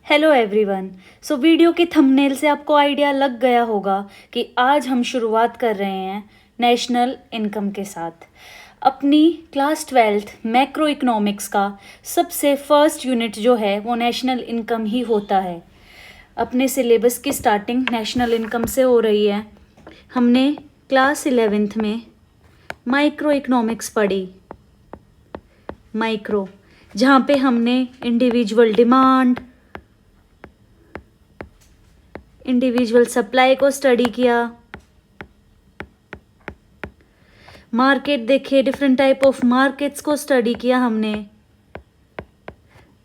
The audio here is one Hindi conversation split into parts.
Hello everyone. सो वीडियो के थंबनेल से आपको आइडिया लग गया होगा कि आज हम शुरुआत कर रहे हैं नेशनल इनकम के साथ। अपनी क्लास 12th मैक्रो इकोनॉमिक्स का सबसे फर्स्ट यूनिट जो है वो नेशनल इनकम ही होता है। अपने सिलेबस की स्टार्टिंग नेशनल इनकम से हो रही है। हमने क्लास 11th में माइक्रो इकोनॉमिक्स पढ़ी, माइक्रो, जहाँ पे हमने इंडिविजुअल डिमांड, इंडिविजुअल सप्लाई को स्टडी किया, मार्केट देखे, डिफरेंट टाइप ऑफ मार्केट्स को स्टडी किया हमने।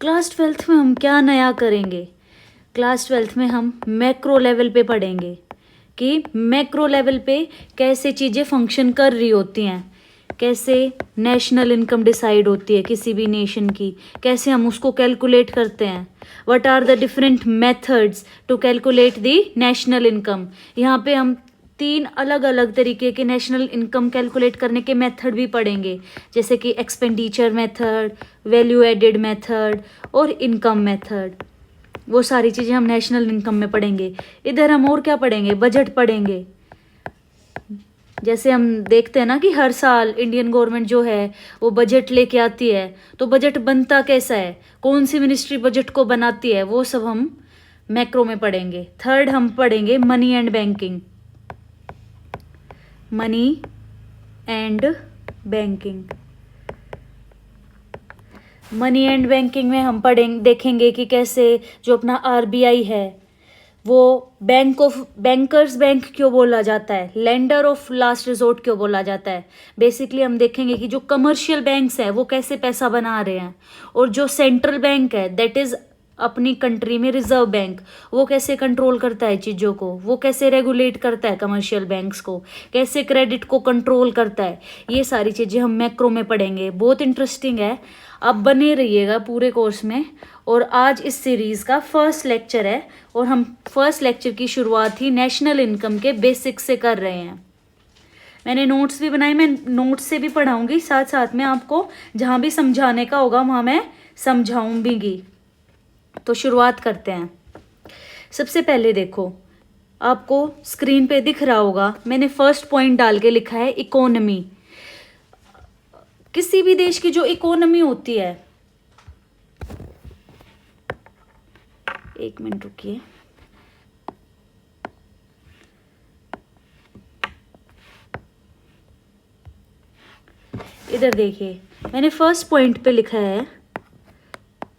क्लास 12th में हम क्या नया करेंगे? क्लास 12th में हम मैक्रो लेवल पे पढ़ेंगे कि मैक्रो लेवल पे कैसे चीज़ें फंक्शन कर रही होती हैं, कैसे नेशनल इनकम डिसाइड होती है किसी भी नेशन की, कैसे हम उसको कैलकुलेट करते हैं, what are the different methods to calculate the national income. यहाँ पे हम 3 अलग अलग तरीके के नेशनल इनकम कैलकुलेट करने के मेथड भी पढ़ेंगे, जैसे कि expenditure method, value added method और इनकम मेथड। वो सारी चीज़ें हम नेशनल इनकम में पढ़ेंगे। इधर हम और क्या पढ़ेंगे? बजट पढ़ेंगे। जैसे हम देखते हैं ना कि हर साल इंडियन गवर्नमेंट जो है वो बजट लेके आती है, तो बजट बनता कैसा है, कौन सी मिनिस्ट्री बजट को बनाती है, वो सब हम मैक्रो में पढ़ेंगे। थर्ड हम पढ़ेंगे money and banking. Money and banking, money and banking में हम देखेंगे कि कैसे जो अपना आरबीआई है वो बैंकर्स बैंक क्यों बोला जाता है, लेंडर ऑफ लास्ट रिजोर्ट क्यों बोला जाता है। बेसिकली हम देखेंगे कि जो कमर्शियल बैंक्स हैं वो कैसे पैसा बना रहे हैं, और जो सेंट्रल बैंक है दैट इज अपनी कंट्री में रिजर्व बैंक, वो कैसे कंट्रोल करता है चीज़ों को, वो कैसे रेगुलेट करता है कमर्शियल बैंक्स को, कैसे क्रेडिट को कंट्रोल करता है। ये सारी चीज़ें हम मैक्रो में पढ़ेंगे। बहुत इंटरेस्टिंग है, आप बने रहिएगा पूरे कोर्स में। और आज इस सीरीज़ का फर्स्ट लेक्चर है और हम फर्स्ट लेक्चर की शुरुआत ही नेशनल इनकम के बेसिक्स से कर रहे हैं। मैंने नोट्स भी बनाए, मैं नोट्स से भी पढ़ाऊंगी, साथ साथ में आपको जहाँ भी समझाने का होगा वहाँ मैं समझाऊंगी। तो शुरुआत करते हैं। सबसे पहले देखो, आपको स्क्रीन पे दिख रहा होगा, मैंने फर्स्ट पॉइंट डाल के लिखा है इकोनॉमी। किसी भी देश की जो इकोनॉमी होती है, एक मिनट रुकिए, इधर देखिए, मैंने फर्स्ट पॉइंट पे लिखा है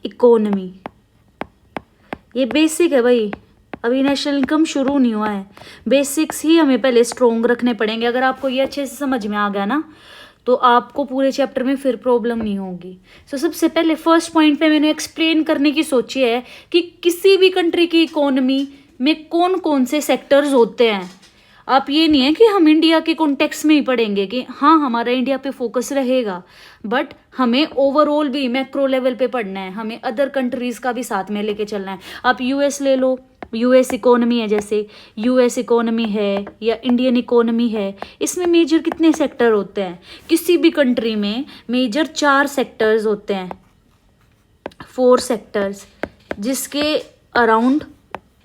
इकोनॉमी। ये बेसिक है भाई, अभी नेशनल इनकम शुरू नहीं हुआ है। बेसिक्स ही हमें पहले स्ट्रोंग रखने पड़ेंगे। अगर आपको ये अच्छे से समझ में आ गया ना तो आपको पूरे चैप्टर में फिर प्रॉब्लम नहीं होगी। सो सबसे पहले फर्स्ट पॉइंट पे मैंने एक्सप्लेन करने की सोची है कि किसी भी कंट्री की इकोनॉमी में कौन कौन से सेक्टर्स होते हैं। आप ये नहीं है कि हम इंडिया के कॉन्टेक्स्ट में ही पढ़ेंगे कि हाँ हमारा इंडिया पे फोकस रहेगा, बट हमें ओवरऑल भी मैक्रो लेवल पे पढ़ना है, हमें अदर कंट्रीज का भी साथ में लेके चलना है। आप यूएस ले लो, यूएस इकोनॉमी है, जैसे यूएस इकोनॉमी है या इंडियन इकोनॉमी है, इसमें मेजर कितने सेक्टर होते हैं? किसी भी कंट्री में मेजर 4 सेक्टर्स होते हैं, 4 सेक्टर्स, जिसके अराउंड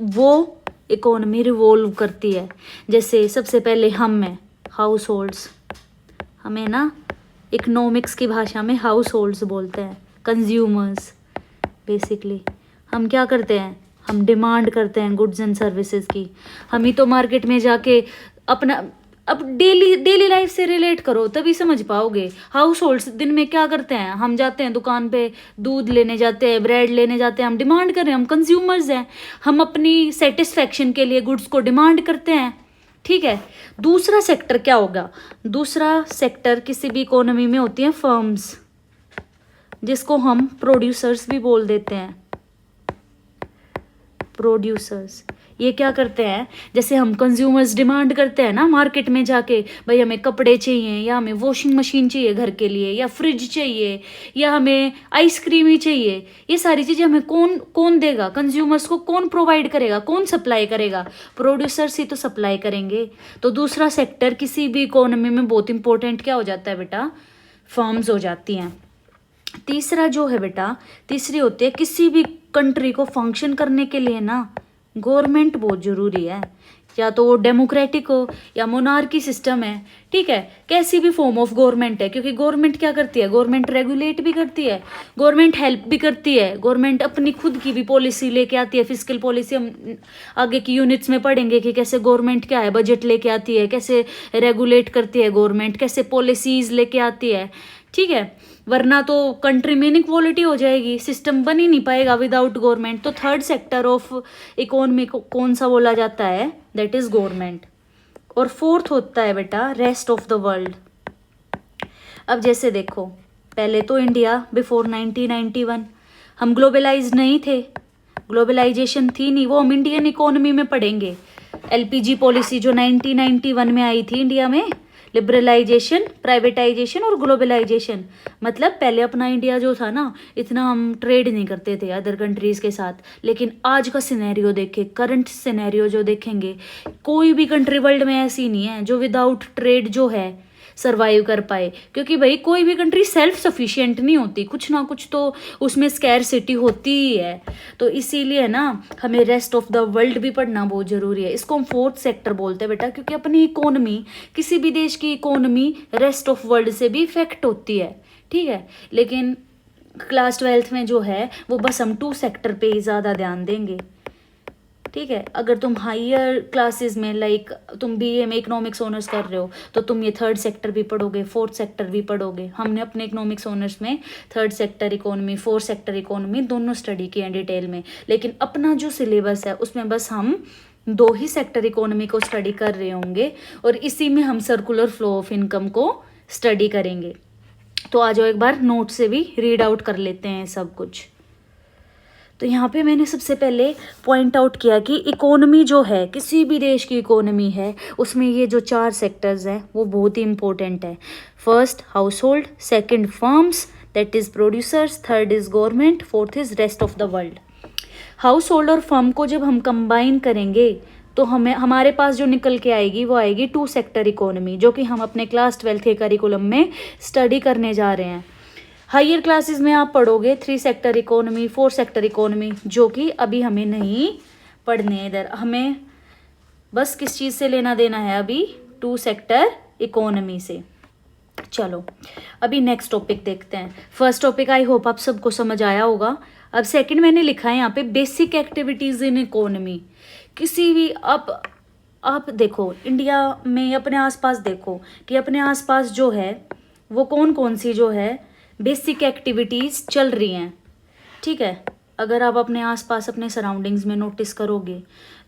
वो इकोनॉमी रिवॉल्व करती है। जैसे सबसे पहले हम हैं हाउस होल्ड्स, हमें ना इकोनॉमिक्स की भाषा में हाउस होल्ड्स बोलते हैं, कंज्यूमर्स। बेसिकली हम क्या करते हैं, हम डिमांड करते हैं गुड्स एंड सर्विसेज की। हम ही तो मार्केट में जाके अपना अब डेली लाइफ से रिलेट करो तभी समझ पाओगे। हाउस होल्ड्स दिन में क्या करते हैं? हम जाते हैं दुकान पे, दूध लेने जाते हैं, ब्रेड लेने जाते हैं, हम डिमांड कर रहे हैं, हम कंज्यूमर्स हैं, हम अपनी सेटिस्फेक्शन के लिए गुड्स को डिमांड करते हैं। ठीक है। दूसरा सेक्टर क्या होगा? दूसरा सेक्टर किसी भी इकोनॉमी में होती हैं फर्म्स, जिसको हम प्रोड्यूसर्स भी बोल देते हैं। प्रोड्यूसर्स ये क्या करते हैं? जैसे हम कंज्यूमर्स डिमांड करते हैं ना मार्केट में जाके, भाई हमें कपड़े चाहिए, या हमें वॉशिंग मशीन चाहिए घर के लिए, या फ्रिज चाहिए, या हमें आइसक्रीम ही चाहिए। ये सारी चीज़ें हमें कौन देगा? कंज्यूमर्स को कौन प्रोवाइड करेगा, कौन सप्लाई करेगा? प्रोड्यूसर्स ही तो सप्लाई करेंगे। तो दूसरा सेक्टर किसी भी इकोनॉमी में बहुत इंपॉर्टेंट क्या हो जाता है बेटा? फर्म्स हो जाती हैं। तीसरा जो है बेटा, तीसरी होती है किसी भी कंट्री को फंक्शन करने के लिए ना गवर्नमेंट बहुत जरूरी है, या तो वो डेमोक्रेटिक हो या मोनार्की सिस्टम है, ठीक है, कैसी भी फॉर्म ऑफ गवर्नमेंट है, क्योंकि गवर्नमेंट क्या करती है, गवर्नमेंट रेगुलेट भी करती है, गवर्नमेंट हेल्प भी करती है, गवर्नमेंट अपनी खुद की भी पॉलिसी लेके आती है, फिजिकल पॉलिसी हम आगे की यूनिट्स में पढ़ेंगे कि कैसे गवर्नमेंट क्या है, बजट लेके आती है, कैसे रेगुलेट करती है गवर्नमेंट, कैसे पॉलिसीज लेके आती है, ठीक है, वरना तो कंट्री में इनइक्वालिटी हो जाएगी, सिस्टम बन ही नहीं पाएगा विदाउट गवर्नमेंट। तो थर्ड सेक्टर ऑफ इकोनॉमी को कौन सा बोला जाता है, दैट इज गवर्नमेंट। और फोर्थ होता है बेटा रेस्ट ऑफ द वर्ल्ड। अब जैसे देखो, पहले तो इंडिया बिफोर 1991 हम ग्लोबलाइज नहीं थे, ग्लोबलाइजेशन थी नहीं, वो हम इंडियन इकोनॉमी में पढ़ेंगे। एलपीजी पॉलिसी जो 1991 में आई थी इंडिया में, लिबरलाइजेशन, प्राइवेटाइजेशन और ग्लोबलाइजेशन, मतलब पहले अपना इंडिया जो था ना, इतना हम ट्रेड नहीं करते थे अदर कंट्रीज़ के साथ, लेकिन आज का सिनेरियो देखे, करंट सिनेरियो जो देखेंगे, कोई भी कंट्री वर्ल्ड में ऐसी नहीं है जो विदाउट ट्रेड जो है सरवाइव कर पाए, क्योंकि भाई कोई भी कंट्री सेल्फ सफिशिएंट नहीं होती, कुछ ना कुछ तो उसमें स्कैरसिटी होती ही है। तो इसीलिए ना हमें रेस्ट ऑफ द वर्ल्ड भी पढ़ना बहुत ज़रूरी है। इसको हम फोर्थ सेक्टर बोलते हैं बेटा, क्योंकि अपनी इकोनॉमी, किसी भी देश की इकोनॉमी रेस्ट ऑफ वर्ल्ड से भी इफेक्ट होती है, ठीक है, लेकिन क्लास 12th में जो है वो बस हम 2 सेक्टर पे ही ज़्यादा ध्यान देंगे, ठीक है। अगर तुम हायर क्लासेस में लाइक तुम बीए में इकोनॉमिक्स ऑनर्स कर रहे हो तो तुम ये थर्ड सेक्टर भी पढ़ोगे, फोर्थ सेक्टर भी पढ़ोगे। हमने अपने इकोनॉमिक्स ऑनर्स में third sector economy, fourth sector economy दोनों स्टडी किए हैं डिटेल में, लेकिन अपना जो सिलेबस है उसमें बस हम 2 ही सेक्टर इकोनॉमी को स्टडी कर रहे होंगे, और इसी में हम सर्कुलर फ्लो ऑफ इनकम को स्टडी करेंगे। तो आ जाओ एक बार नोट से भी रीड आउट कर लेते हैं सब कुछ। तो यहाँ पे मैंने सबसे पहले पॉइंट आउट किया कि इकोनॉमी जो है, किसी भी देश की इकोनॉमी है, उसमें ये जो 4 सेक्टर्स हैं वो बहुत ही इंपॉर्टेंट है। First house hold, second firms that is producers, third is government, fourth is rest of the world. House hold और फर्म को जब हम कंबाइन करेंगे तो हमें हमारे पास जो निकल के आएगी वो आएगी 2 सेक्टर इकोनॉमी, जो कि हम अपने क्लास 12th के करिकुलम में स्टडी करने जा रहे हैं। हायर क्लासेस में आप पढ़ोगे 3 सेक्टर इकोनॉमी, 4 सेक्टर इकोनॉमी, जो कि अभी हमें नहीं पढ़ने। इधर हमें बस किस चीज़ से लेना देना है अभी, 2 सेक्टर इकोनॉमी से। चलो अभी नेक्स्ट टॉपिक देखते हैं। फर्स्ट टॉपिक आई होप आप सबको समझ आया होगा। अब सेकंड मैंने लिखा है यहाँ पे बेसिक एक्टिविटीज़ इन इकोनॉमी। किसी भी आप देखो इंडिया में अपने आसपास देखो कि अपने आसपास जो है वो कौन कौन सी जो है बेसिक एक्टिविटीज़ चल रही हैं, ठीक है। अगर आप अपने आसपास अपने सराउंडिंग्स में नोटिस करोगे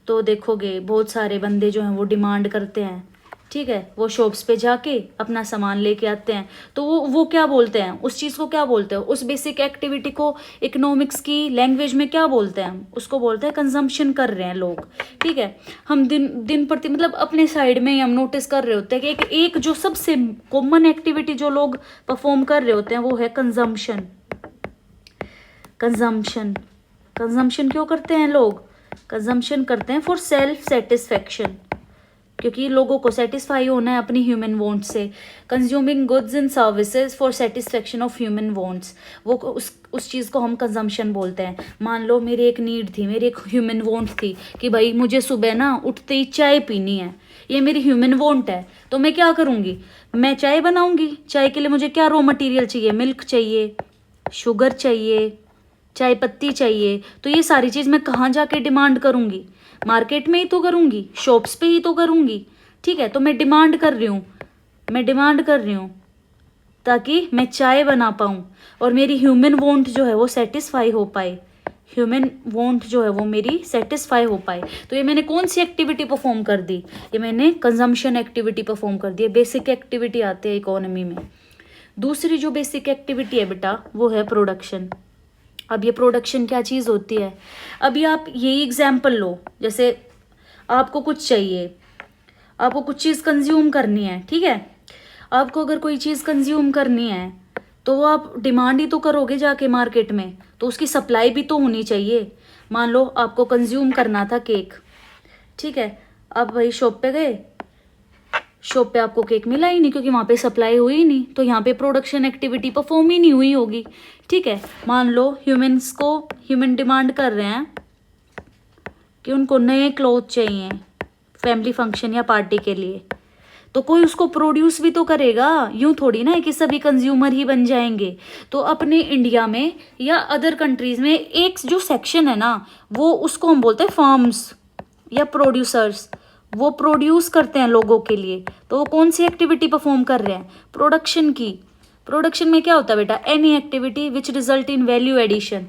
तो देखोगे बहुत सारे बंदे जो हैं वो डिमांड करते हैं, ठीक है, वो शॉप्स पे जाके अपना सामान लेके आते हैं। तो वो क्या बोलते हैं, उस चीज़ को क्या बोलते हैं, उस बेसिक एक्टिविटी को इकोनॉमिक्स की लैंग्वेज में क्या बोलते हैं, उसको बोलते हैं कंजम्पशन कर रहे हैं लोग, ठीक है। हम दिन प्रति मतलब अपने साइड में ही हम नोटिस कर रहे होते हैं कि एक जो सबसे कॉमन एक्टिविटी जो लोग परफॉर्म कर रहे होते हैं वो है कंजम्पशन। कंजम्पशन क्यों करते हैं लोग, कंजम्पशन करते हैं फॉर सेल्फ सेटिस्फैक्शन, क्योंकि लोगों को सेटिस्फाई होना है अपनी ह्यूमन वांट्स से। Consuming goods and services for satisfaction of human wants, वो उस चीज़ को हम कंजम्पशन बोलते हैं। मान लो मेरी एक नीड थी, मेरी एक ह्यूमन वांट थी कि भाई मुझे सुबह ना उठते ही चाय पीनी है, ये मेरी ह्यूमन वांट है, तो मैं क्या करूँगी, मैं चाय बनाऊँगी। चाय के लिए मुझे क्या रॉ मटेरियल चाहिए, मिल्क चाहिए, शुगर चाहिए, चाय पत्ती चाहिए। तो ये सारी चीज़ मैं कहाँ जाके डिमांड करूँगी, मार्केट में ही तो करूँगी, शॉप्स पे ही तो करूँगी, ठीक है। तो मैं डिमांड कर रही हूँ ताकि मैं चाय बना पाऊँ और मेरी ह्यूमन वांट जो है वो सेटिस्फाई हो पाए, ह्यूमन वांट जो है वो मेरी सेटिस्फाई हो पाए। तो ये मैंने कौन सी एक्टिविटी परफॉर्म कर दी, ये मैंने कंजम्पशन एक्टिविटी परफॉर्म कर दी है। बेसिक एक्टिविटी आती है इकोनॉमी में। दूसरी जो बेसिक एक्टिविटी है बेटा वो है प्रोडक्शन। अब ये प्रोडक्शन क्या चीज़ होती है, अभी आप यही एग्जाम्पल लो, जैसे आपको कुछ चाहिए, आपको कुछ चीज़ कंज्यूम करनी है, ठीक है। आपको अगर कोई चीज़ कंज्यूम करनी है तो वो आप डिमांड ही तो करोगे जाके मार्केट में, तो उसकी सप्लाई भी तो होनी चाहिए। मान लो आपको कंज्यूम करना था केक, ठीक है, आप वही शॉप पे गए, शॉप पे आपको केक मिला ही नहीं क्योंकि वहाँ पे सप्लाई हुई ही नहीं, तो यहाँ पे प्रोडक्शन एक्टिविटी परफॉर्म ही नहीं हुई होगी। ठीक है, मान लो ह्यूमन डिमांड कर रहे हैं कि उनको नए क्लॉथ चाहिए फैमिली फंक्शन या पार्टी के लिए, तो कोई उसको प्रोड्यूस भी तो करेगा, यूं थोड़ी ना है कि सभी कंज्यूमर ही बन जाएंगे। तो अपने इंडिया में या अदर कंट्रीज में एक जो सेक्शन है ना, वो उसको हम बोलते हैं फार्म्स या प्रोड्यूसर्स, वो प्रोड्यूस करते हैं लोगों के लिए। तो वो कौन सी एक्टिविटी परफॉर्म कर रहे हैं? प्रोडक्शन की। प्रोडक्शन में क्या होता है बेटा? Any activity which result in value addition.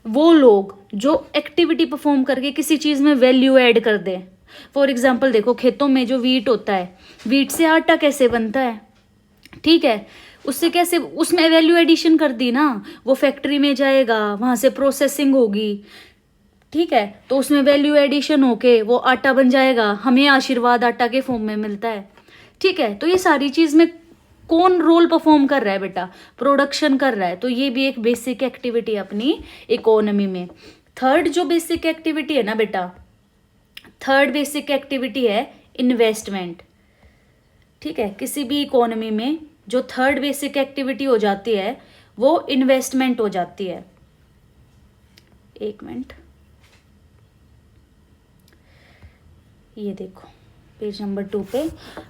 वो लोग जो एक्टिविटी परफॉर्म करके किसी चीज़ में वैल्यू ऐड कर दें। फॉर एग्जाम्पल देखो, खेतों में जो वीट होता है, वीट से आटा कैसे बनता है? ठीक है, उससे कैसे, उसमें वैल्यू एडिशन कर दी ना, वो फैक्ट्री में जाएगा, वहाँ से प्रोसेसिंग होगी। ठीक है, तो उसमें वैल्यू एडिशन होके वो आटा बन जाएगा, हमें आशीर्वाद आटा के फॉर्म में मिलता है। ठीक है, तो ये सारी चीज़ में कौन रोल परफॉर्म कर रहा है बेटा? प्रोडक्शन कर रहा है। तो ये भी एक बेसिक एक्टिविटी अपनी इकोनॉमी में। थर्ड जो बेसिक एक्टिविटी है ना बेटा, थर्ड बेसिक एक्टिविटी है इन्वेस्टमेंट। ठीक है, किसी भी इकोनॉमी में जो थर्ड बेसिक एक्टिविटी हो जाती है वो इन्वेस्टमेंट हो जाती है। एक मिनट, ये देखो पेज नंबर 2 पे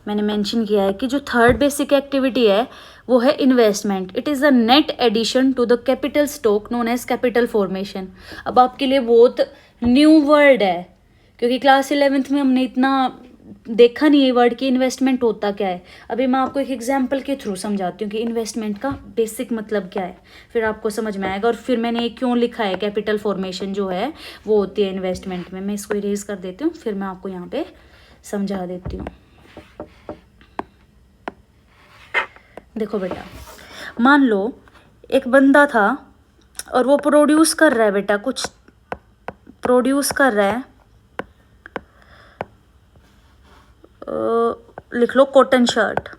मैंने मेंशन किया है कि जो थर्ड बेसिक एक्टिविटी है वो है investment. It is the net addition to the capital stock known as capital formation. अब आपके लिए बहुत न्यू वर्ड है क्योंकि क्लास 11th में हमने इतना देखा नहीं ये वर्ड कि इन्वेस्टमेंट होता क्या है। अभी मैं आपको एक एग्जांपल के थ्रू समझाती हूँ कि इन्वेस्टमेंट का बेसिक मतलब क्या है, फिर आपको समझ में आएगा। और फिर मैंने क्यों लिखा है कैपिटल फॉर्मेशन जो है वो होती है इन्वेस्टमेंट में। मैं इसको इरेज कर देती हूँ, फिर मैं आपको यहाँ पे समझा देती हूँ। देखो बेटा, मान लो एक बंदा था और वो प्रोड्यूस कर रहा है बेटा, कुछ प्रोड्यूस कर रहा है, लिख लो कॉटन शर्ट।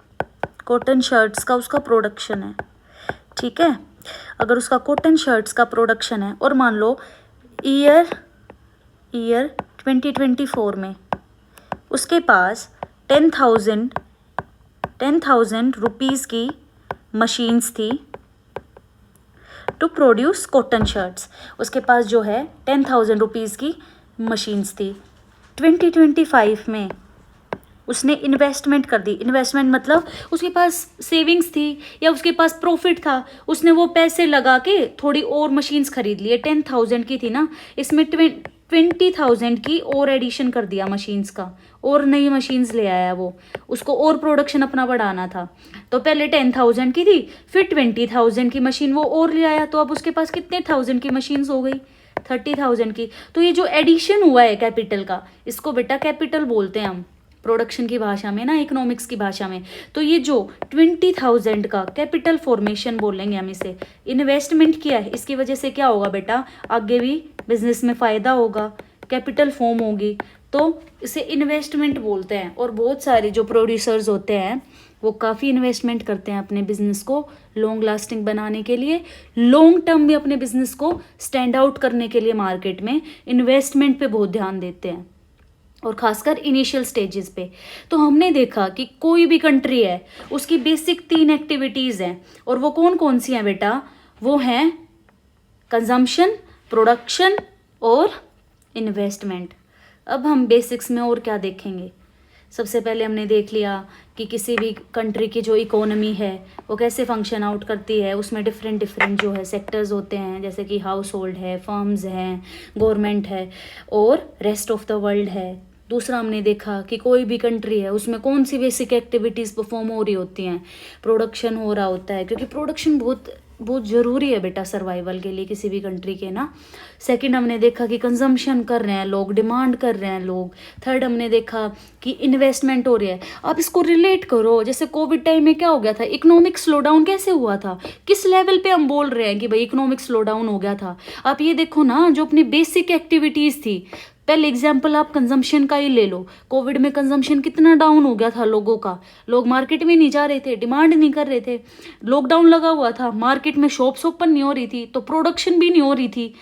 कॉटन शर्ट्स का उसका प्रोडक्शन है। ठीक है, अगर उसका कॉटन शर्ट्स का प्रोडक्शन है और मान लो ईयर 2024 में उसके पास 10,000 रुपीज़ की मशीन्स थी टू प्रोड्यूस कॉटन शर्ट्स। उसके पास जो है 10,000 रुपीज़ की मशीन्स थी। 2025 में उसने इन्वेस्टमेंट कर दी। इन्वेस्टमेंट मतलब उसके पास सेविंग्स थी या उसके पास प्रॉफिट था, उसने वो पैसे लगा के थोड़ी और मशीन्स खरीद लिए। 10,000 की थी ना, इसमें 20,000 की और एडिशन कर दिया मशीन्स का, और नई मशीन्स ले आया वो, उसको और प्रोडक्शन अपना बढ़ाना था। तो पहले 10,000 की थी, फिर 20,000 की मशीन वो और ले आया, तो अब उसके पास कितने थाउजेंड की मशीन्स हो गई? 30,000 की। तो ये जो एडिशन हुआ है कैपिटल का, इसको बेटा कैपिटल बोलते हैं हम प्रोडक्शन की भाषा में ना, इकोनॉमिक्स की भाषा में। तो ये जो 20,000 का कैपिटल फॉर्मेशन बोलेंगे हम इसे, इन्वेस्टमेंट किया है, इसकी वजह से क्या होगा बेटा? आगे भी बिजनेस में फ़ायदा होगा, कैपिटल फॉर्म होगी, तो इसे इन्वेस्टमेंट बोलते हैं। और बहुत सारे जो प्रोड्यूसर्स होते हैं वो काफ़ी इन्वेस्टमेंट करते हैं अपने बिजनेस को लॉन्ग लास्टिंग बनाने के लिए, लॉन्ग टर्म में अपने बिजनेस को स्टैंड आउट करने के लिए मार्केट में इन्वेस्टमेंट पे बहुत ध्यान देते हैं, और खासकर इनिशियल स्टेजेस पे। तो हमने देखा कि कोई भी कंट्री है उसकी बेसिक 3 एक्टिविटीज़ हैं, और वो कौन कौन सी हैं बेटा? वो हैं कंजम्पशन, प्रोडक्शन और इन्वेस्टमेंट। अब हम बेसिक्स में और क्या देखेंगे? सबसे पहले हमने देख लिया कि किसी भी कंट्री की जो इकोनॉमी है वो कैसे फंक्शन आउट करती है, उसमें डिफरेंट जो है सेक्टर्स होते हैं, जैसे कि हाउस होल्ड है, फर्म्स हैं, गवर्नमेंट है और रेस्ट ऑफ द वर्ल्ड है। दूसरा हमने देखा कि कोई भी कंट्री है उसमें कौन सी बेसिक एक्टिविटीज़ परफॉर्म हो रही होती हैं, प्रोडक्शन हो रहा होता है, क्योंकि प्रोडक्शन बहुत बहुत ज़रूरी है बेटा सर्वाइवल के लिए किसी भी कंट्री के ना। सेकंड हमने देखा कि कंजम्पशन कर रहे हैं लोग, डिमांड कर रहे हैं लोग। थर्ड हमने देखा कि इन्वेस्टमेंट हो रही है। आप इसको रिलेट करो, जैसे कोविड टाइम में क्या हो गया था, इकोनॉमिक स्लो डाउन कैसे हुआ था, किस लेवल पे हम बोल रहे हैं कि भाई इकोनॉमिक स्लो डाउन हो गया था। आप ये देखो ना, जो अपनी बेसिक एक्टिविटीज़ थी, पहले एग्जाम्पल आप कंजम्पशन का ही ले लो। कोविड में कंजम्पशन कितना डाउन हो गया था लोगों का, लोग मार्केट में नहीं जा रहे थे, डिमांड नहीं कर रहे थे, लॉकडाउन लगा हुआ था, मार्केट में शॉप्स ओपन नहीं हो रही थी, तो प्रोडक्शन भी नहीं हो रही थी।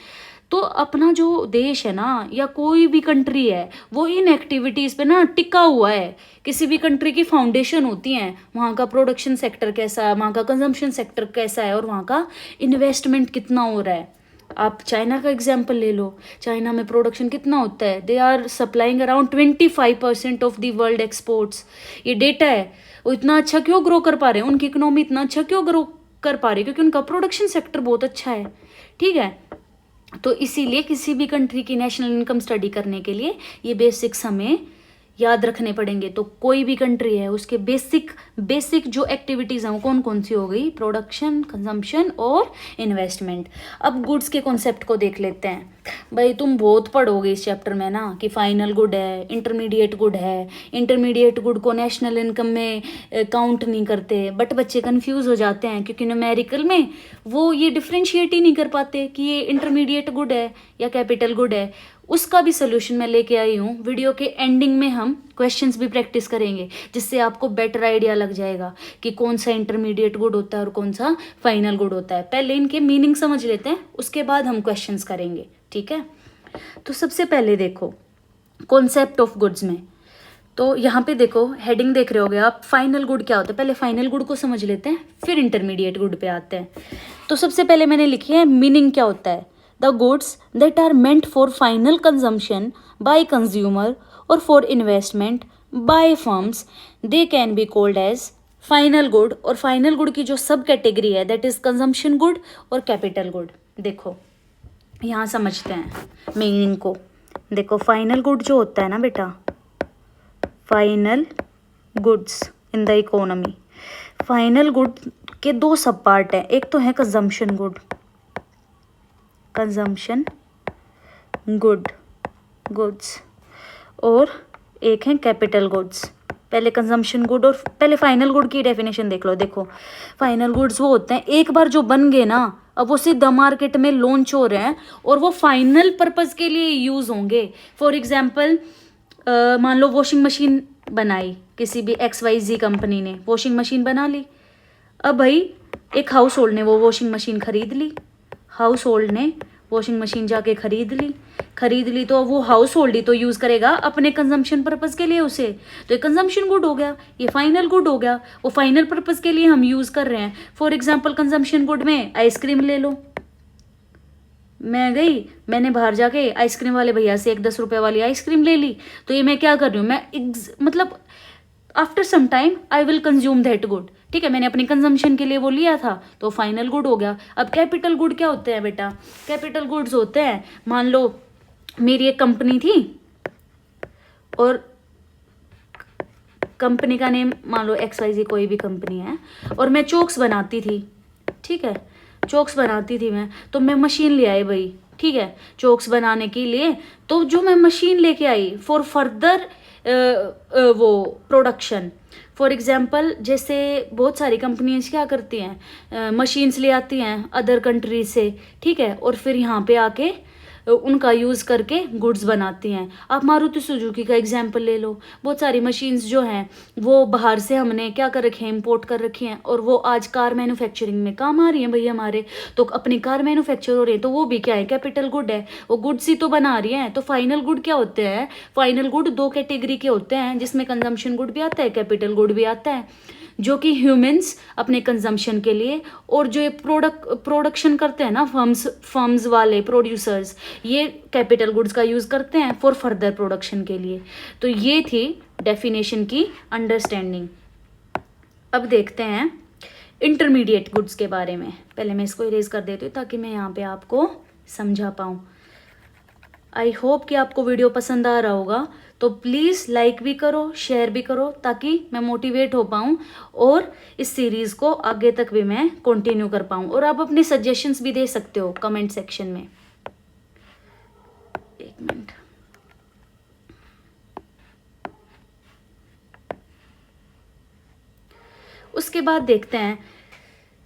तो अपना जो देश है ना या कोई भी कंट्री है वो इन एक्टिविटीज़ पे ना टिका हुआ है। किसी भी कंट्री की फाउंडेशन होती हैं, वहाँ का प्रोडक्शन सेक्टर कैसा है, वहाँ का कंजम्पशन सेक्टर कैसा है और वहाँ का इन्वेस्टमेंट कितना हो रहा है। आप चाइना का एग्जाम्पल ले लो, चाइना में प्रोडक्शन कितना होता है, they are supplying around 25% of the world exports. ये डेटा है। वो इतना अच्छा क्यों ग्रो कर पा रहे हैं, उनकी इकोनॉमी इतना अच्छा क्यों ग्रो कर पा रही है, क्योंकि उनका प्रोडक्शन सेक्टर बहुत अच्छा है। ठीक है, तो इसीलिए किसी भी कंट्री की नेशनल इनकम स्टडी करने के लिए ये बेसिक्स हमें याद रखने पड़ेंगे। तो कोई भी कंट्री है उसके बेसिक जो एक्टिविटीज़ हैं वो कौन कौन सी हो गई, प्रोडक्शन, कंजम्पशन और इन्वेस्टमेंट। अब गुड्स के कॉन्सेप्ट को देख लेते हैं। भाई तुम बहुत पढ़ोगे इस चैप्टर में ना कि फाइनल गुड है, इंटरमीडिएट गुड है, इंटरमीडिएट गुड को नेशनल इनकम में काउंट नहीं करते, बट बच्चे कंफ्यूज हो जाते हैं क्योंकि न्यूमेरिकल में वो ये डिफ्रेंशिएट ही नहीं कर पाते कि ये इंटरमीडिएट गुड है या कैपिटल गुड है। उसका भी सोल्यूशन मैं लेके आई हूँ। वीडियो के एंडिंग में हम क्वेश्चंस भी प्रैक्टिस करेंगे जिससे आपको बेटर आइडिया लग जाएगा कि कौन सा इंटरमीडिएट गुड होता है और कौन सा फाइनल गुड होता है। पहले इनके मीनिंग समझ लेते हैं, उसके बाद हम क्वेश्चंस करेंगे। ठीक है, तो सबसे पहले देखो कॉन्सेप्ट ऑफ गुड्स में, तो यहाँ पे देखो हेडिंग देख रहे होगे आप, फाइनल गुड क्या होता है। पहले फाइनल गुड को समझ लेते हैं, फिर इंटरमीडिएट गुड पे आते हैं। तो सबसे पहले मैंने लिखी है मीनिंग क्या होता है। The goods that are meant for final consumption by consumer or for investment by firms, they can be called as final good। और final good की जो सब कैटेगरी है that is consumption good और capital good। देखो यहाँ समझते हैं मीनिंग को। देखो फाइनल गुड जो होता है ना बेटा, final goods in the economy, final good के दो सब पार्ट हैं। एक तो है कंजम्पशन गुड, कंजम्पशन गुड्स, और एक है कैपिटल गुड्स। पहले कंजम्पशन गुड और पहले फाइनल गुड की डेफिनेशन देख लो। देखो फाइनल गुड्स वो होते हैं एक बार जो बन गए ना, अब वो सीधा मार्केट में लॉन्च हो रहे हैं और वो फाइनल पर्पस के लिए यूज़ होंगे। फॉर एग्जांपल मान लो वॉशिंग मशीन बनाई किसी भी XYZ कंपनी ने, वॉशिंग मशीन बना ली। अब भाई एक हाउस होल्ड ने वो वॉशिंग मशीन खरीद ली, हाउस होल्ड ने वॉशिंग मशीन जाके खरीद ली तो वो हाउस होल्ड ही तो यूज़ करेगा अपने कंजम्पशन पर्पज़ के लिए उसे, तो ये कंजम्पशन गुड हो गया, ये फाइनल गुड हो गया। वो फाइनल पर्पज़ के लिए हम यूज़ कर रहे हैं। फॉर एग्जांपल कंजम्पशन गुड में आइसक्रीम ले लो, मैं गई, मैंने बाहर जाके आइसक्रीम वाले भैया से एक 10 रुपये वाली आइसक्रीम ले ली, तो ये मैं क्या कर रही हूँ, मैं मतलब after some time I will consume that good. ठीक है, मैंने अपनी कंजम्पशन के लिए वो लिया था तो फाइनल गुड हो गया। अब कैपिटल गुड क्या होते हैं बेटा, कैपिटल गुड्स होते हैं, मान लो मेरी एक कंपनी थी और कंपनी का नेम मान लो XYZ कोई भी कंपनी है, और मैं चोक्स बनाती थी। ठीक है, चोक्स बनाती थी मैं, तो मैं मशीन ले आई भाई। ठीक है, चोक्स बनाने के लिए तो जो मैं मशीन लेके आई फॉर फर्दर वो प्रोडक्शन। फॉर एग्जांपल जैसे बहुत सारी कंपनीज क्या करती हैं, मशीन्स ले आती हैं अदर कंट्री से। ठीक है, और फिर यहाँ पे आके उनका यूज़ करके गुड्स बनाती हैं। आप मारुति सुजुकी का एग्जांपल ले लो, बहुत सारी मशीन्स जो हैं वो बाहर से हमने क्या कर रखे हैं, इम्पोर्ट कर रखी हैं, और वो आज कार मैन्युफैक्चरिंग में काम आ रही हैं भैया हमारे। तो अपनी कार मैन्युफैक्चर हो रही है तो वो भी क्या है, कैपिटल गुड है, वो गुड्स ही तो बना रही हैं। तो फाइनल गुड क्या होते हैं, फाइनल गुड दो कैटेगरी के होते हैं जिसमें कंजम्पशन गुड भी आता है, कैपिटल गुड भी आता है, जो कि ह्यूमंस अपने कंजम्पशन के लिए, और जो ये प्रोडक्शन करते हैं ना फर्म्स वाले प्रोड्यूसर्स, ये कैपिटल गुड्स का यूज़ करते हैं फॉर फर्दर प्रोडक्शन के लिए। तो ये थी डेफिनेशन की अंडरस्टैंडिंग। अब देखते हैं इंटरमीडिएट गुड्स के बारे में। पहले मैं इसको इरेज कर देती हूँ ताकि मैं यहाँ पे आपको समझा पाऊँ। आई होप कि आपको वीडियो पसंद आ रहा होगा, तो प्लीज़ लाइक भी करो, शेयर भी करो, ताकि मैं मोटिवेट हो पाऊँ और इस सीरीज़ को आगे तक भी मैं कंटिन्यू कर पाऊँ। और आप अपने सजेशंस भी दे सकते हो कमेंट सेक्शन में। एक मिनट, उसके बाद देखते हैं,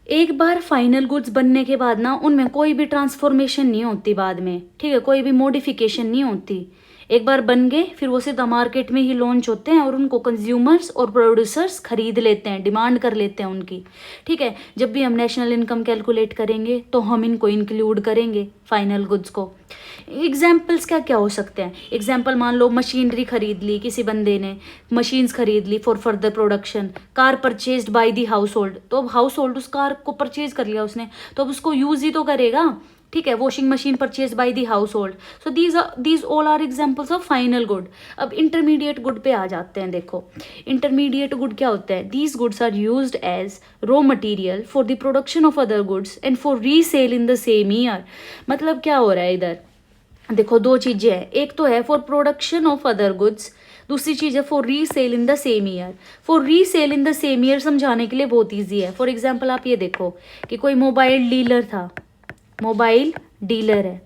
एक बार फाइनल गुड्स बनने के बाद ना उनमें कोई भी ट्रांसफॉर्मेशन नहीं होती बाद में। ठीक है, कोई भी मॉडिफिकेशन नहीं होती। एक बार बन गए फिर वो सीधा मार्केट में ही लॉन्च होते हैं और उनको कंज्यूमर्स और प्रोड्यूसर्स खरीद लेते हैं, डिमांड कर लेते हैं उनकी। ठीक है, जब भी हम नेशनल इनकम कैलकुलेट करेंगे तो हम इनको इंक्लूड करेंगे फाइनल गुड्स को। एग्जाम्पल्स क्या क्या हो सकते हैं? एग्जाम्पल मान लो मशीनरी खरीद ली किसी बंदे ने, मशीन्स खरीद ली for further production. Car purchased by the household, तो अब हाउस होल्ड उस कार को परचेज कर लिया उसने, तो अब उसको यूज ही तो करेगा। ठीक है, washing machine purchase by the household. So these all are examples of final good. अब इंटरमीडिएट गुड पे आ जाते हैं। देखो इंटरमीडिएट गुड क्या होता है? These goods are used as raw material for the production of other goods and for resale in the same year. मतलब क्या हो रहा है इधर? देखो दो चीजें हैं, एक तो है for production of other goods, दूसरी चीज है for resale in the same year. For resale in the same year समझाने के लिए बहुत ईजी है। फॉर एग्जाम्पल आप ये देखो कि कोई मोबाइल डीलर था, मोबाइल डीलर है।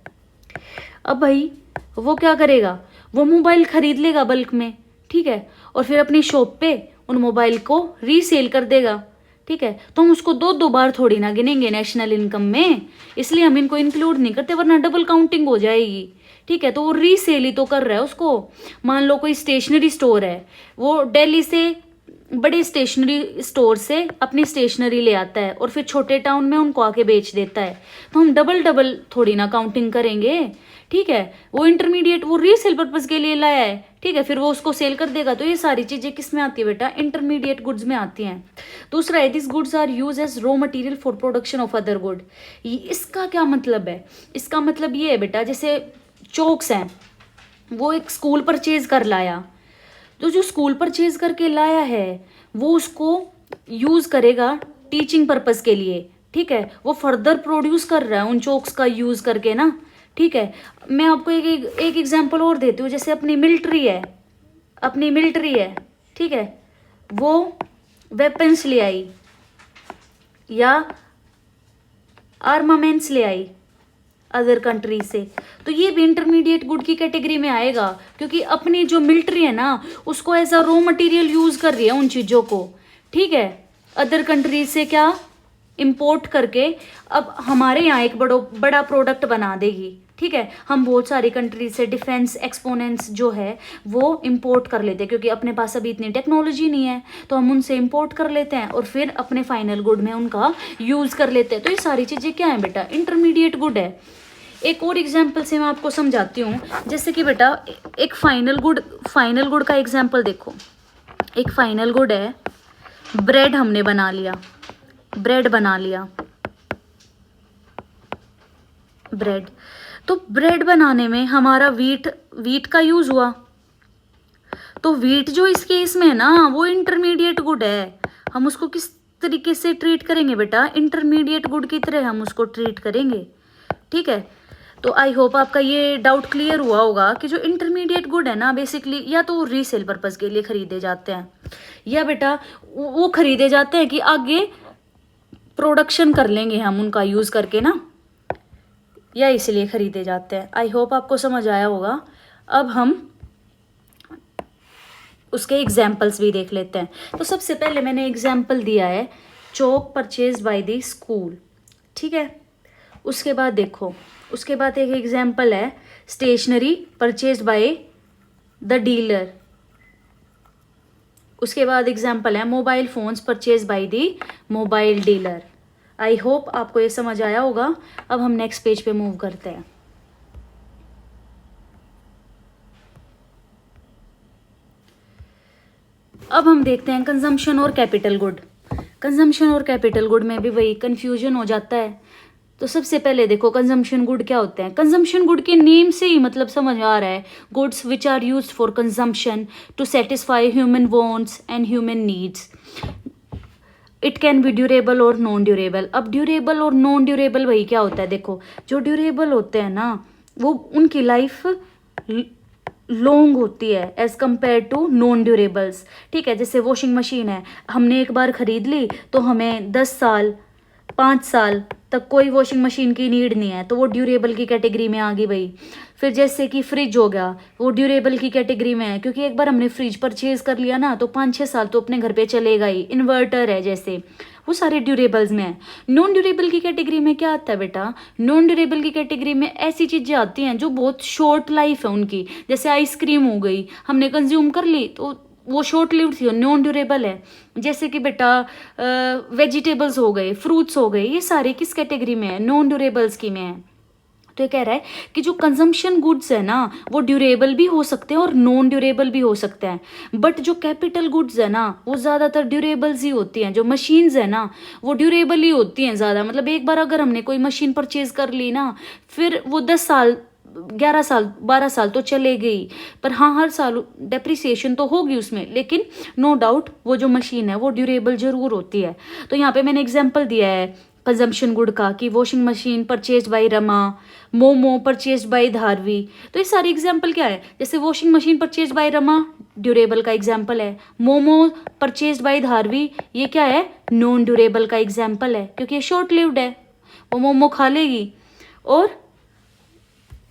अब भाई वो क्या करेगा? वो मोबाइल खरीद लेगा बल्क में, ठीक है, और फिर अपनी शॉप पे उन मोबाइल को रीसेल कर देगा। ठीक है, तो हम उसको दो बार थोड़ी ना गिनेंगे नेशनल इनकम में, इसलिए हम इनको इंक्लूड नहीं करते वरना डबल काउंटिंग हो जाएगी। ठीक है, तो वो रीसेल ही तो कर रहा है उसको। मान लो कोई स्टेशनरी स्टोर है, वो दिल्ली से बड़े स्टेशनरी स्टोर से अपनी स्टेशनरी ले आता है और फिर छोटे टाउन में उनको आके बेच देता है, तो हम डबल थोड़ी ना काउंटिंग करेंगे। ठीक है, वो इंटरमीडिएट वो रीसेल पर्पज के लिए लाया है, ठीक है, फिर वो उसको सेल कर देगा। तो ये सारी चीजें किस में आती है बेटा? इंटरमीडिएट गुड्स में आती हैं। दूसरा है this goods are use as raw material for production of other good. इसका क्या मतलब है? इसका मतलब ये है बेटा, जैसे चोक्स हैं, वो एक स्कूल परचेज कर लाया, तो जो स्कूल परचेज करके लाया है वो उसको यूज करेगा टीचिंग पर्पस के लिए। ठीक है, वो फर्दर प्रोड्यूस कर रहा है उन चोक्स का यूज करके ना। ठीक है, मैं आपको एक एग्जांपल और देती हूँ। जैसे अपनी मिलिट्री है, ठीक है, वो वेपन्स ले आई या आर्मामेंट्स ले आई अदर कंट्री से, तो ये भी इंटरमीडिएट गुड की कैटेगरी में आएगा, क्योंकि अपनी जो मिलिट्री है ना उसको as a raw material use कर रही है उन चीजों को। ठीक है, अदर कंट्री से क्या इंपोर्ट करके अब हमारे यहाँ एक बड़ा प्रोडक्ट बना देगी। ठीक है, हम बहुत सारी कंट्री से डिफेंस एक्सपोनेंट्स जो है वो इंपोर्ट कर लेते हैं, क्योंकि अपने पास अभी इतनी टेक्नोलॉजी नहीं है, तो हम उनसे इंपोर्ट कर लेते हैं और फिर अपने फाइनल गुड में उनका यूज कर लेते हैं। तो ये सारी चीजें क्या है बेटा? इंटरमीडिएट गुड है। एक और एग्जाम्पल से मैं आपको समझाती हूँ। जैसे कि बेटा एक फाइनल गुड का एग्जाम्पल देखो। एक फाइनल गुड है, ब्रेड हमने बना लिया, ब्रेड। तो ब्रेड बनाने में हमारा वीट का यूज हुआ, तो वीट जो इस केस में है ना वो इंटरमीडिएट गुड है। हम उसको किस तरीके से ट्रीट करेंगे बेटा? इंटरमीडिएट गुड की तरह हम उसको ट्रीट करेंगे। ठीक है, तो आई होप आपका ये डाउट क्लियर हुआ होगा कि जो इंटरमीडिएट गुड है ना बेसिकली या तो रीसेल पर्पज के लिए खरीदे जाते हैं, या बेटा वो खरीदे जाते हैं कि आगे प्रोडक्शन कर लेंगे हम उनका यूज करके ना, या इसलिए खरीदे जाते हैं। आई होप आपको समझ आया होगा। अब हम उसके एग्जाम्पल्स भी देख लेते हैं। तो सबसे पहले मैंने एग्जाम्पल दिया है चौक परचेज बाय द स्कूल। ठीक है, उसके बाद देखो, उसके बाद एक एग्जाम्पल है stationery purchase by the dealer. उसके बाद एग्जाम्पल है mobile phones purchase by the mobile dealer. I hope आपको ये समझ आया होगा। अब हम नेक्स्ट पेज पे मूव करते हैं। अब हम देखते हैं कंजम्पशन और कैपिटल गुड। कंजम्पशन और कैपिटल गुड में भी वही कंफ्यूजन हो जाता है। तो सबसे पहले देखो कंजम्पशन गुड क्या होते हैं? कंजम्पशन गुड के नेम से ही मतलब समझ आ रहा है, goods which are used for consumption to satisfy human wants and human needs. It can be durable और नॉन ड्यूरेबल। अब ड्यूरेबल और नॉन ड्यूरेबल वही क्या होता है? देखो जो ड्यूरेबल होते हैं ना वो उनकी लाइफ लॉन्ग होती है as compare to non durables. ठीक है, जैसे वॉशिंग मशीन है, हमने एक बार खरीद ली तो हमें 10 साल 5 साल तक कोई वॉशिंग मशीन की नीड नहीं है, तो वो ड्यूरेबल की कैटेगरी में आ गई भाई। फिर जैसे कि फ्रिज हो गया, वो ड्यूरेबल की कैटेगरी में है, क्योंकि एक बार हमने फ्रिज परचेज कर लिया ना तो 5-6 साल तो अपने घर पे चलेगा ही। इन्वर्टर है जैसे, वो सारे ड्यूरेबल्स में है। नॉन ड्यूरेबल की कैटेगरी में क्या आता है बेटा? नॉन ड्यूरेबल की कैटेगरी में ऐसी चीज़ें आती हैं जो बहुत शॉर्ट लाइफ है उनकी, जैसे आइसक्रीम हो गई, हमने कंज्यूम कर ली तो वो शॉर्ट लिव्ड थी, नॉन ड्यूरेबल है। जैसे कि बेटा वेजिटेबल्स हो गए, फ्रूट्स हो गए, ये सारे किस कैटेगरी में है? नॉन ड्यूरेबल्स की में है। तो ये कह रहा है कि जो कंजम्पशन गुड्स है ना वो ड्यूरेबल भी हो सकते हैं और नॉन ड्यूरेबल भी हो सकते हैं, बट जो कैपिटल गुड्स है ना वो ज़्यादातर ड्यूरेबल्स ही होती हैं। जो मशीन्स है ना वो ड्यूरेबल ही होती हैं ज़्यादा। मतलब एक बार अगर हमने कोई मशीन परचेज कर ली ना, फिर वो 10 साल 11 साल 12 साल तो चले गई, पर हाँ हर साल डेप्रिसिएशन तो होगी उसमें, लेकिन नो डाउट वो जो मशीन है वो ड्यूरेबल जरूर होती है। तो यहाँ पे मैंने एग्जांपल दिया है कंजम्पशन गुड का कि washing machine purchase bye Rama, momo purchase by Dharavi. तो ये सारी एग्जांपल क्या है? जैसे washing machine purchase bye Rama durable का एग्जांपल है, मोमो परचेज बाय धारवी ये क्या है? नॉन ड्यूरेबल का एग्जांपल है, क्योंकि ये शॉर्ट लिव्ड है, वो मोमो खा लेगी और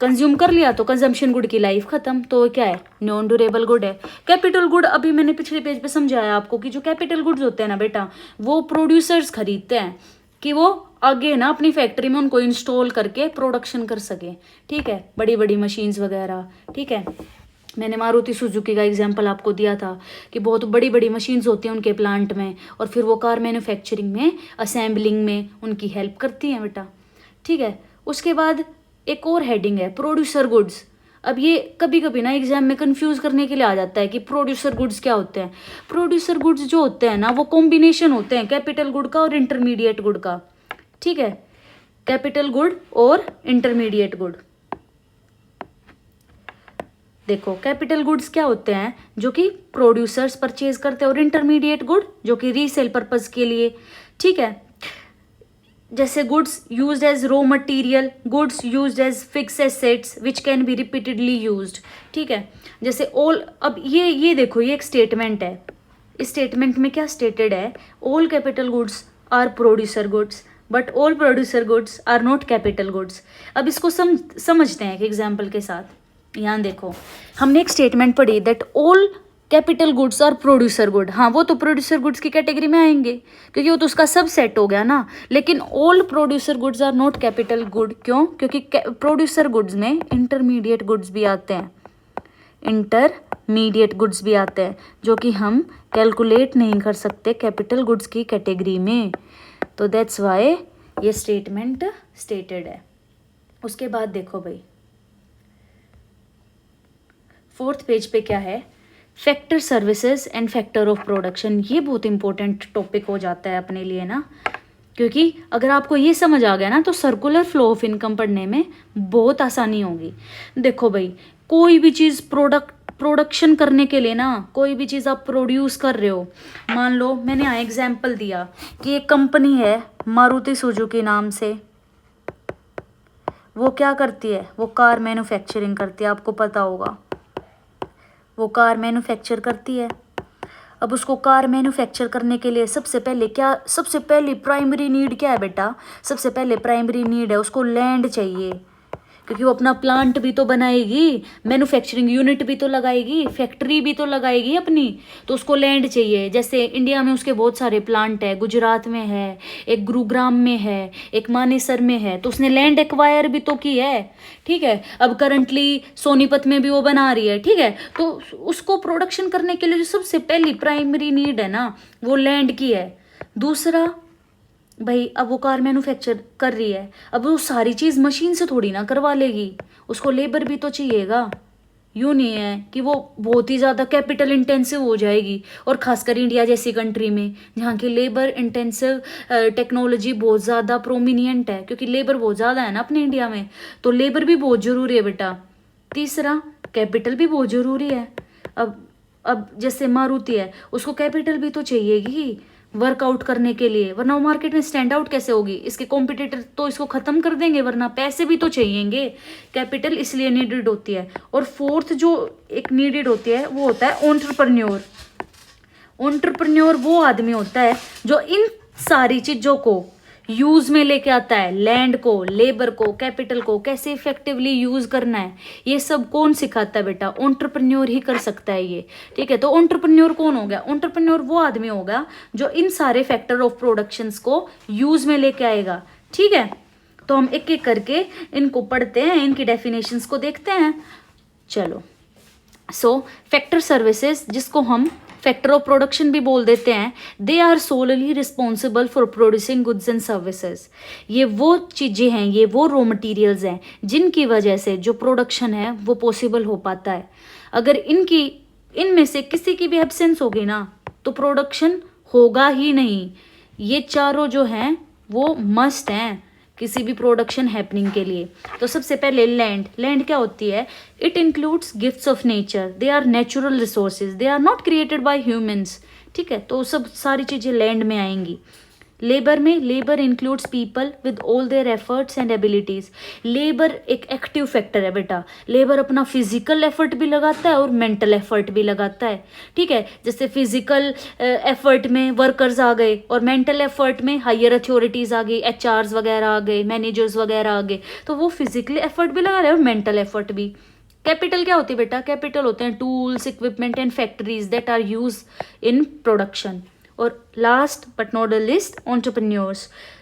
कंज्यूम कर लिया तो कंजम्पशन गुड की लाइफ खत्म, तो क्या है? नॉन ड्यूरेबल गुड है। कैपिटल गुड अभी मैंने पिछले पेज पे समझाया आपको कि जो कैपिटल गुड्स होते हैं ना बेटा वो प्रोड्यूसर्स खरीदते हैं कि वो आगे ना अपनी फैक्ट्री में उनको इंस्टॉल करके प्रोडक्शन कर सके। ठीक है, बड़ी बड़ी मशीन्स वगैरह। ठीक है, मैंने मारुति सुजुकी का एग्जांपल आपको दिया था कि बहुत बड़ी बड़ी मशीन्स होती हैं उनके प्लांट में, और फिर वो कार मैन्युफैक्चरिंग में, असेंबलिंग में उनकी हेल्प करती हैं बेटा। ठीक है, उसके बाद एक और हेडिंग है प्रोड्यूसर गुड्स। अब ये कभी कभी ना एग्जाम में कंफ्यूज करने के लिए आ जाता है कि प्रोड्यूसर गुड्स क्या होते हैं। प्रोड्यूसर गुड्स जो होते हैं ना वो कॉम्बिनेशन होते हैं कैपिटल गुड का और इंटरमीडिएट गुड का। ठीक है, कैपिटल गुड और इंटरमीडिएट गुड। देखो कैपिटल गुड्स क्या होते हैं? जो कि प्रोड्यूसर्स परचेज करते हैं, और इंटरमीडिएट गुड जो कि रीसेल पर्पज के लिए। ठीक है, जैसे goods used as raw material, goods used as fix assets which can be repeatedly used. ठीक है, जैसे ऑल, अब ये देखो ये एक स्टेटमेंट है। इस स्टेटमेंट में क्या स्टेटेड है? All capital goods are producer goods but all producer goods are not capital goods. अब इसको समझते हैं एक एग्जाम्पल के साथ। यहाँ देखो हमने एक स्टेटमेंट पढ़ी दैट ऑल कैपिटल गुड्स और प्रोड्यूसर गुड। हाँ वो तो प्रोड्यूसर गुड्स की कैटेगरी में आएंगे क्योंकि वो तो उसका सब सेट हो गया ना। लेकिन all producer goods are not capital good. क्यों? क्योंकि प्रोड्यूसर गुड्स में इंटरमीडिएट गुड्स भी आते हैं, इंटरमीडिएट गुड्स भी आते हैं जो कि हम कैलकुलेट नहीं कर सकते कैपिटल गुड्स की कैटेगरी में। तो दैट्स वाई ये स्टेटमेंट स्टेटेड है। उसके बाद देखो भाई 4th पेज पे क्या है? Factor services and factor of production. ये बहुत इंपॉर्टेंट टॉपिक हो जाता है अपने लिए ना, क्योंकि अगर आपको ये समझ आ गया ना तो सर्कुलर फ्लो ऑफ इनकम पढ़ने में बहुत आसानी होगी। देखो भाई कोई भी चीज़ प्रोडक्शन करने के लिए ना, कोई भी चीज़ आप प्रोड्यूस कर रहे हो, मान लो मैंने यहाँ एग्जाम्पल दिया कि एक कंपनी है मारुति सुजुकी नाम से, वो क्या करती है? वो कार मैन्युफैक्चरिंग करती है, आपको पता होगा वो कार मैन्युफैक्चर करती है। अब उसको कार मैन्युफैक्चर करने के लिए सबसे पहले प्राइमरी नीड क्या है बेटा? सबसे पहले प्राइमरी नीड है उसको लैंड चाहिए, क्योंकि वो अपना प्लांट भी तो बनाएगी, मैन्युफैक्चरिंग यूनिट भी तो लगाएगी, फैक्ट्री भी तो लगाएगी अपनी, तो उसको लैंड चाहिए। जैसे इंडिया में उसके बहुत सारे प्लांट है, गुजरात में है, एक गुरुग्राम में है, एक मानेसर में है, तो उसने लैंड एक्वायर भी तो की है। ठीक है, अब करंटली सोनीपत में भी वो बना रही है। ठीक है, तो उसको प्रोडक्शन करने के लिए जो सबसे पहली प्राइमरी नीड है ना वो लैंड की है। दूसरा भाई अब वो कार मैन्युफैक्चर कर रही है, अब वो सारी चीज़ मशीन से थोड़ी ना करवा लेगी, उसको लेबर भी तो चाहिएगा। यूँ नहीं है कि वो बहुत ही ज़्यादा कैपिटल इंटेंसिव हो जाएगी, और ख़ासकर इंडिया जैसी कंट्री में जहाँ की लेबर इंटेंसिव टेक्नोलॉजी बहुत ज़्यादा प्रोमिनिएंट है, क्योंकि लेबर बहुत ज़्यादा है ना अपने इंडिया में, तो लेबर भी बहुत ज़रूरी है बेटा। तीसरा कैपिटल भी बहुत ज़रूरी है। अब जैसे मारुति है उसको कैपिटल भी तो चाहिएगी वर्कआउट करने के लिए, वरना वो मार्केट में स्टैंड आउट कैसे होगी? इसके कॉम्पिटिटर तो इसको खत्म कर देंगे, वरना पैसे भी तो चाहिएंगे। कैपिटल इसलिए नीडेड होती है। और 4th जो एक नीडेड होती है वो होता है एंटरप्रेन्योर। एंटरप्रेन्योर वो आदमी होता है जो इन सारी चीज़ों को यूज में लेके आता है, लैंड को, लेबर को, कैपिटल को कैसे इफेक्टिवली यूज करना है, ये सब कौन सिखाता है बेटा? एंटरप्रेन्योर ही कर सकता है ये, ठीक है। तो एंटरप्रेन्योर कौन हो गया? एंटरप्रेन्योर वो आदमी होगा जो इन सारे फैक्टर ऑफ प्रोडक्शंस को यूज में लेके आएगा, ठीक है। तो हम एक एक करके इनको पढ़ते हैं, इनकी डेफिनेशंस को देखते हैं। चलो, सो फैक्टर सर्विसेज, जिसको हम फैक्टर ऑफ प्रोडक्शन भी बोल देते हैं, they are solely responsible for producing goods and services. ये वो चीज़ें हैं, ये वो रॉ मटेरियल्स हैं जिनकी वजह से जो प्रोडक्शन है वो पॉसिबल हो पाता है। अगर इनमें से किसी की भी एब्सेंस होगी ना तो प्रोडक्शन होगा ही नहीं। ये चारों जो हैं वो मस्ट हैं किसी भी प्रोडक्शन हैपनिंग के लिए। तो सबसे पहले लैंड क्या होती है? It includes gifts of nature, they are natural resources, they are not created by humans, ठीक है। तो सब सारी चीज़ें लैंड में आएंगी। लेबर में, labour includes people with all their efforts and abilities. Labour एक एक्टिव फैक्टर है बेटा। लेबर अपना फिजिकल एफर्ट भी लगाता है और मेंटल एफर्ट भी लगाता है, ठीक है। जैसे फिजिकल एफर्ट में वर्कर्स आ गए और मेंटल एफर्ट में हायर अथॉरिटीज आ गई, एचआरस वगैरह आ गए, मैनेजर्स वगैरह आ गए। तो वो फिजिकली एफर्ट भी लगा रहे हैं और मेंटल एफर्ट भी। कैपिटल क्या होती है बेटा? कैपिटल होते हैं tools, equipment and factories that are use in production. और last but not the least, entrepreneurs.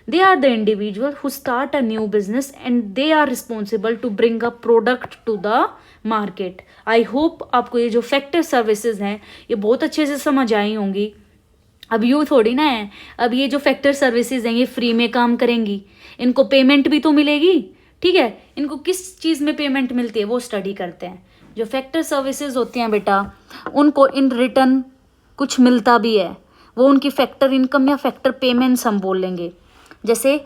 They are the individual who start a new business and they are responsible to bring a product to the market. I hope आपको ये जो फैक्टर सर्विसेज हैं ये बहुत अच्छे से समझ आई होंगी। अब यूँ थोड़ी ना है, अब ये जो फैक्टर सर्विसेज हैं ये फ्री में काम करेंगी, इनको पेमेंट भी तो मिलेगी, ठीक है। इनको किस चीज़ में पेमेंट मिलती है वो स्टडी करते हैं। जो फैक्टर सर्विसेज होती हैं बेटा उनको इन रिटर्न कुछ मिलता भी है, वो उनकी फैक्टर इनकम या फैक्टर पेमेंट्स हम बोल लेंगे। जैसे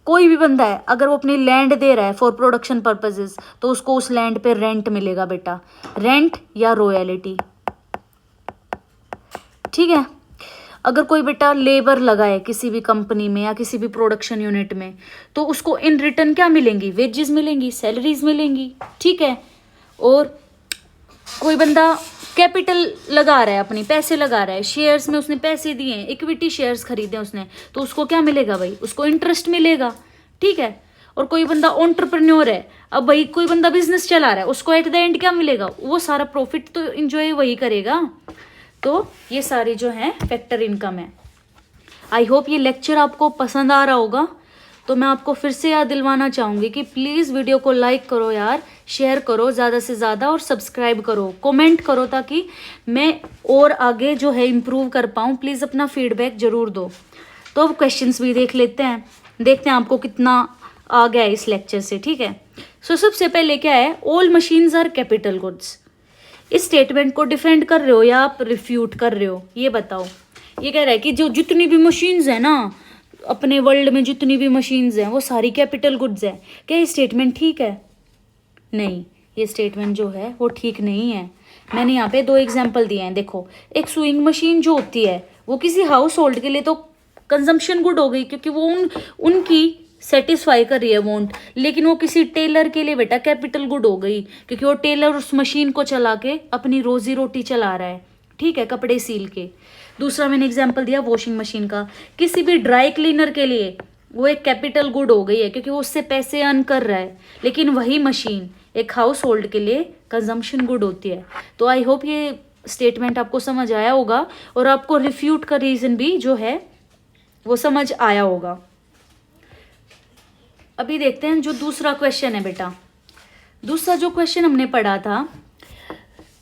कोई भी बंदा है अगर वो अपनी लैंड दे रहा है फॉर प्रोडक्शन पर्पसेस तो उसको उस लैंड पे रेंट मिलेगा बेटा, रेंट या रॉयल्टी, ठीक है। अगर कोई बेटा लेबर लगाए किसी भी कंपनी में या किसी भी प्रोडक्शन यूनिट में तो उसको इन रिटर्न क्या मिलेंगी? वेजेस मिलेंगी, सैलरीज मिलेंगी, ठीक है। और कोई बंदा कैपिटल लगा रहा है, अपनी पैसे लगा रहा है, शेयर्स में उसने पैसे दिए हैं, इक्विटी शेयर्स खरीदे उसने, तो उसको क्या मिलेगा भाई? उसको इंटरेस्ट मिलेगा, ठीक है। और कोई बंदा एंटरप्रेन्योर है, अब भाई कोई बंदा बिजनेस चला रहा है, उसको एट द एंड क्या मिलेगा? वो सारा प्रॉफिट तो इंजॉय वही करेगा। तो ये सारी जो है फैक्टर इनकम है। आई होप ये लेक्चर आपको पसंद आ रहा होगा। तो मैं आपको फिर से याद दिलवाना चाहूँगी कि प्लीज़ वीडियो को लाइक करो यार, शेयर करो ज़्यादा से ज़्यादा और सब्सक्राइब करो, कमेंट करो ताकि मैं और आगे जो है इम्प्रूव कर पाऊँ। प्लीज़ अपना फीडबैक ज़रूर दो। तो अब क्वेश्चंस भी देख लेते हैं, देखते हैं आपको कितना आ गया इस लेक्चर से, ठीक है। सो सबसे पहले क्या है? All machines are capital goods. इस स्टेटमेंट को डिफेंड कर रहे हो या आप रिफ्यूट कर रहे हो, ये बताओ। ये कह रहा है कि जो जितनी भी मशीन्स हैं ना अपने वर्ल्ड में, जितनी भी मशीन्स हैं वो सारी कैपिटल गुड्स हैं। क्या ये स्टेटमेंट ठीक है? नहीं, ये स्टेटमेंट जो है वो ठीक नहीं है। मैंने यहाँ पे 2 एग्जाम्पल दिए हैं। देखो, एक सुइंग मशीन जो होती है वो किसी हाउस होल्ड के लिए तो कंजम्पशन गुड हो गई क्योंकि वो उनकी सेटिस्फाई कर रही है वांट, लेकिन वो किसी टेलर के लिए बेटा कैपिटल गुड हो गई क्योंकि वो टेलर उस मशीन को चला के अपनी रोजी रोटी चला रहा है, ठीक है, कपड़े सील के। दूसरा मैंने एग्जाम्पल दिया वॉशिंग मशीन का, किसी भी ड्राई क्लीनर के लिए वो एक कैपिटल गुड हो गई है क्योंकि वो उससे पैसे अर्न कर रहा है, लेकिन वही मशीन एक हाउस होल्ड के लिए कंजम्पशन गुड होती है। तो आई होप ये स्टेटमेंट आपको समझ आया होगा और आपको रिफ्यूट का रीजन भी जो है वो समझ आया होगा। अभी देखते हैं जो दूसरा क्वेश्चन है बेटा। दूसरा जो क्वेश्चन हमने पढ़ा था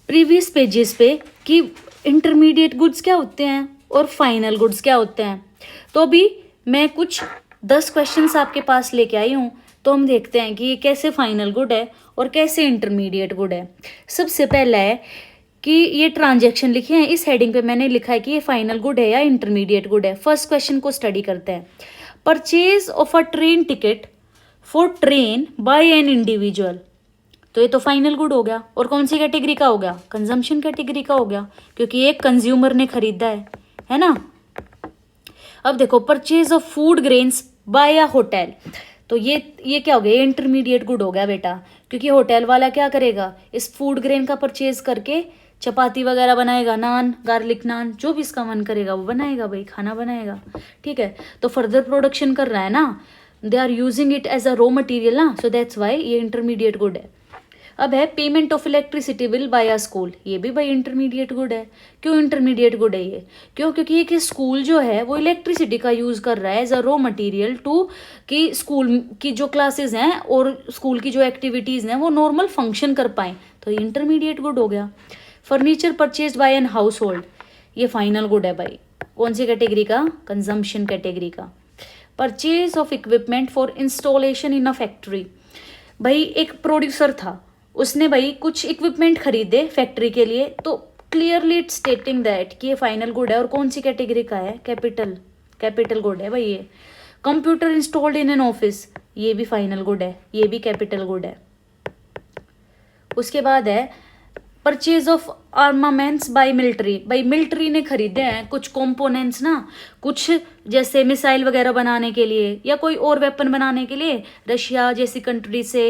प्रीवियस पेजेस पे कि इंटरमीडिएट गुड्स क्या होते हैं और फाइनल गुड्स क्या होते हैं। तो अभी मैं कुछ 10 क्वेश्चंस आपके पास लेके आई हूँ, तो हम देखते हैं कि ये कैसे फाइनल गुड है और कैसे इंटरमीडिएट गुड है। सबसे पहला है कि ये ट्रांजैक्शन लिखे हैं, इस हेडिंग पे मैंने लिखा है कि ये फाइनल गुड है या इंटरमीडिएट गुड है। फर्स्ट क्वेश्चन को स्टडी करते हैं। Purchase of a train ticket for train by an individual, तो ये तो फाइनल गुड हो गया। और कौन सी कैटेगरी का हो गया? कंजम्पशन कैटेगरी का हो गया क्योंकि एक कंज्यूमर ने खरीदा है ना। अब देखो, purchase of food grains by a hotel, तो ये क्या हो गया? ये इंटरमीडिएट गुड हो गया बेटा क्योंकि होटल वाला क्या करेगा? इस फूड ग्रेन का परचेज करके चपाती वगैरह बनाएगा, नान, गार्लिक नान, जो भी इसका मन करेगा वो बनाएगा भाई, खाना बनाएगा, ठीक है। तो फर्दर प्रोडक्शन कर रहा है ना, they are using it as a raw material ना, सो दैट्स वाई ये इंटरमीडिएट गुड है। अब है payment of electricity bill by a school, ये भी भाई इंटरमीडिएट गुड है। क्यों इंटरमीडिएट गुड है ये? क्योंकि एक स्कूल जो है वो इलेक्ट्रिसिटी का यूज़ कर रहा है as a raw material too, कि स्कूल की जो क्लासेस हैं और स्कूल की जो एक्टिविटीज़ हैं वो नॉर्मल फंक्शन कर पाएँ, तो ये इंटरमीडिएट गुड हो गया। Furniture purchase by an household, ये फाइनल गुड है भाई। कौन सी कैटेगरी का? कंजम्पशन कैटेगरी का। Purchase of equipment for installation in a factory, भाई एक प्रोड्यूसर था, उसने भाई कुछ इक्विपमेंट खरीदे फैक्ट्री के लिए, तो क्लियरली इट स्टेटिंग दैट कि ये फाइनल गुड है। और कौन सी कैटेगरी का है? कैपिटल गुड है भाई ये। Computer installed in an office, ये भी फाइनल गुड है, ये भी कैपिटल गुड है। उसके बाद है purchase of armaments by military, भाई मिलिट्री ने खरीदे हैं कुछ कंपोनेंट्स ना, कुछ जैसे मिसाइल वगैरह बनाने के लिए या कोई और वेपन बनाने के लिए रशिया जैसी कंट्री से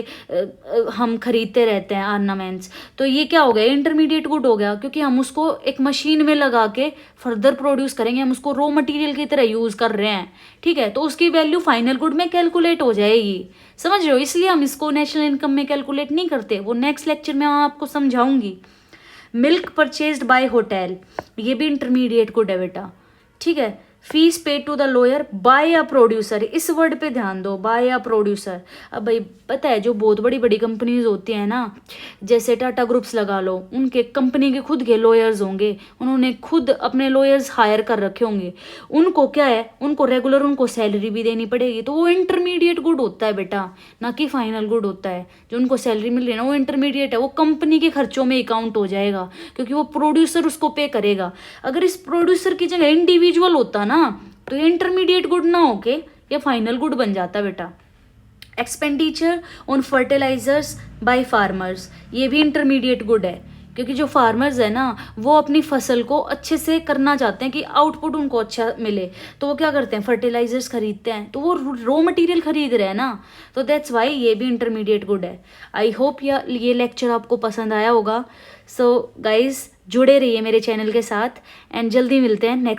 हम खरीदते रहते हैं आर्मामेंट्स, तो ये क्या हो गया? इंटरमीडिएट गुड हो गया, क्योंकि हम उसको एक मशीन में लगा के फर्दर प्रोड्यूस करेंगे, हम उसको रॉ मटेरियल की तरह यूज कर रहे हैं, ठीक है, तो उसकी वैल्यू फाइनल गुड में कैलकुलेट हो जाएगी, समझ रहे हो? इसलिए हम इसको नेशनल इनकम में कैलकुलेट नहीं करते, वो नेक्स्ट लेक्चर में आपको समझाऊंगी। मिल्क परचेज्ड बाय होटल, ये भी इंटरमीडिएट गुड है बेटा, ठीक है। Fees pay to the lawyer by a producer, इस वर्ड पे ध्यान दो, बाय अ प्रोड्यूसर। अब भाई पता है जो बहुत बड़ी बड़ी कंपनीज होती हैं ना, जैसे टाटा ग्रुप्स लगा लो, उनके कंपनी के खुद के लॉयर्स होंगे, उन्होंने खुद अपने लॉयर्स हायर कर रखे होंगे, उनको क्या है, उनको रेगुलर उनको सैलरी भी देनी पड़ेगी, तो वो इंटरमीडिएट गुड होता है बेटा, ना कि फाइनल गुड होता है। जो उनको सैलरी मिल रही है ना वो इंटरमीडिएट है, वो कंपनी के खर्चों में अकाउंट हो जाएगा, क्योंकि वो प्रोड्यूसर उसको पे करेगा। अगर इस प्रोड्यूसर की जगह इंडिविजुअल होता ना, तो ये इंटरमीडिएट गुड ना होके ये फाइनल गुड बन जाता बेटा। Expenditure on fertilisers by farmers, ये भी इंटरमीडिएट गुड है, क्योंकि जो फार्मर्स है ना वो अपनी फसल को अच्छे से करना चाहते हैं कि आउटपुट उनको अच्छा मिले, तो वो क्या करते हैं? फर्टिलाइजर्स खरीदते हैं, तो वो रॉ मटेरियल खरीद रहे हैं ना, तो दैट्स वाई ये भी इंटरमीडिएट गुड है। आई होप ये लेक्चर आपको पसंद आया होगा। सो गाइज जुड़े रहिए मेरे चैनल के साथ, एंड जल्दी मिलते हैं नेक्स्ट